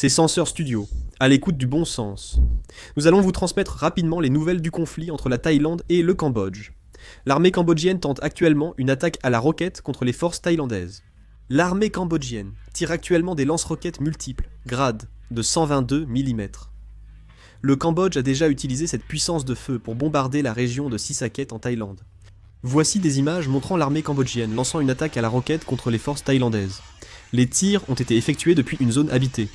c'est Censeur Studio, à l'écoute du bon sens. Nous allons vous transmettre rapidement les nouvelles du conflit entre la Thaïlande et le Cambodge. L'armée cambodgienne tente actuellement une attaque à la roquette contre les forces thaïlandaises. L'armée cambodgienne tire actuellement des lance-roquettes multiples, grades, de 122 mm. Le Cambodge a déjà utilisé cette puissance de feu pour bombarder la région de Sisaket en Thaïlande. Voici des images montrant l'armée cambodgienne lançant une attaque à la roquette contre les forces thaïlandaises. Les tirs ont été effectués depuis une zone habitée.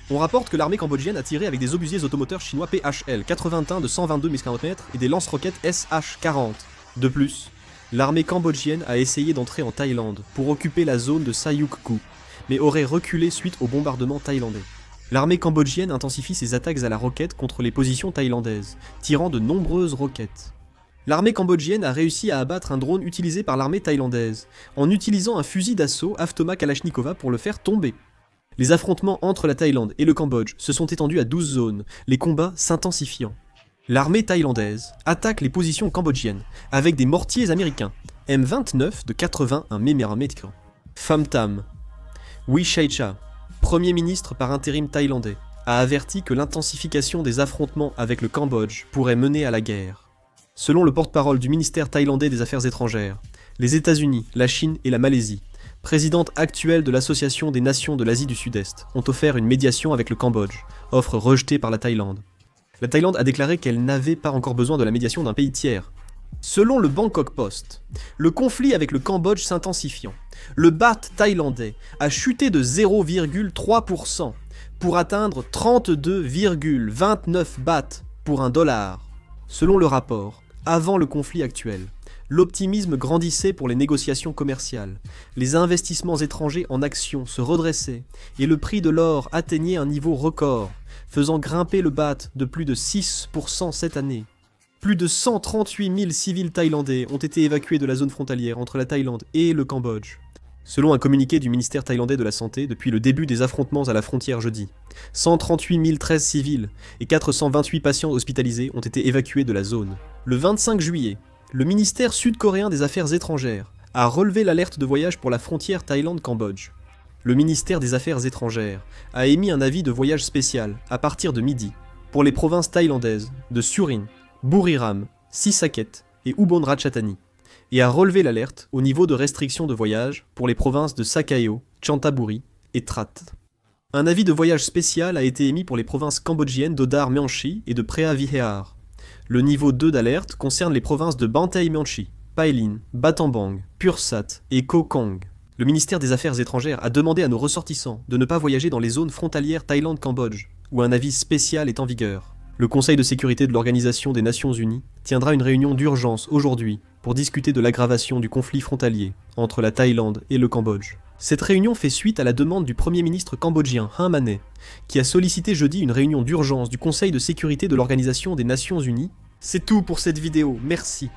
On rapporte que l'armée cambodgienne a tiré avec des obusiers automoteurs chinois PHL-81 de 122 mm et des lance-roquettes SH-40. De plus, l'armée cambodgienne a essayé d'entrer en Thaïlande pour occuper la zone de Sayuk-ku, mais aurait reculé suite au bombardement thaïlandais. L'armée cambodgienne intensifie ses attaques à la roquette contre les positions thaïlandaises, tirant de nombreuses roquettes. L'armée cambodgienne a réussi à abattre un drone utilisé par l'armée thaïlandaise, en utilisant un fusil d'assaut Avtoma Kalachnikova pour le faire tomber. Les affrontements entre la Thaïlande et le Cambodge se sont étendus à 12 zones, les combats s'intensifiant. L'armée thaïlandaise attaque les positions cambodgiennes avec des mortiers américains, M29 de 81 mm. Pham Tam, Wichaycha, Premier ministre par intérim thaïlandais, a averti que l'intensification des affrontements avec le Cambodge pourrait mener à la guerre. Selon le porte-parole du ministère thaïlandais des Affaires étrangères, les États-Unis, la Chine et la Malaisie, présidente actuelle de l'Association des Nations de l'Asie du Sud-Est, ont offert une médiation avec le Cambodge, offre rejetée par la Thaïlande. La Thaïlande a déclaré qu'elle n'avait pas encore besoin de la médiation d'un pays tiers. Selon le Bangkok Post, le conflit avec le Cambodge s'intensifiant, le baht thaïlandais a chuté de 0,3% pour atteindre 32,29 bahts pour un dollar. Selon le rapport, avant le conflit actuel, l'optimisme grandissait pour les négociations commerciales, les investissements étrangers en actions se redressaient et le prix de l'or atteignait un niveau record, faisant grimper le baht de plus de 6% cette année. Plus de 138 000 civils thaïlandais ont été évacués de la zone frontalière entre la Thaïlande et le Cambodge. Selon un communiqué du ministère thaïlandais de la Santé, depuis le début des affrontements à la frontière jeudi, 138 013 civils et 428 patients hospitalisés ont été évacués de la zone. Le 25 juillet, le ministère sud-coréen des Affaires étrangères a relevé l'alerte de voyage pour la frontière Thaïlande-Cambodge. Le ministère des Affaires étrangères a émis un avis de voyage spécial à partir de midi pour les provinces thaïlandaises de Surin, Buriram, Sisaket et Ubon Ratchathani et a relevé l'alerte au niveau de restriction de voyage pour les provinces de Sakayeo, Chantaburi et Trat. Un avis de voyage spécial a été émis pour les provinces cambodgiennes d'Odar Meanchi et de Preah Vihear. Le niveau 2 d'alerte concerne les provinces de Banteay Meanchi, Pailin, Battambang, Pursat et Koh Kong. Le ministère des Affaires étrangères a demandé à nos ressortissants de ne pas voyager dans les zones frontalières Thaïlande-Cambodge, où un avis spécial est en vigueur. Le Conseil de sécurité de l'Organisation des Nations Unies tiendra une réunion d'urgence aujourd'hui pour discuter de l'aggravation du conflit frontalier entre la Thaïlande et le Cambodge. Cette réunion fait suite à la demande du Premier ministre cambodgien Hun Manet, qui a sollicité jeudi une réunion d'urgence du Conseil de sécurité de l'Organisation des Nations Unies. C'est tout pour cette vidéo, merci.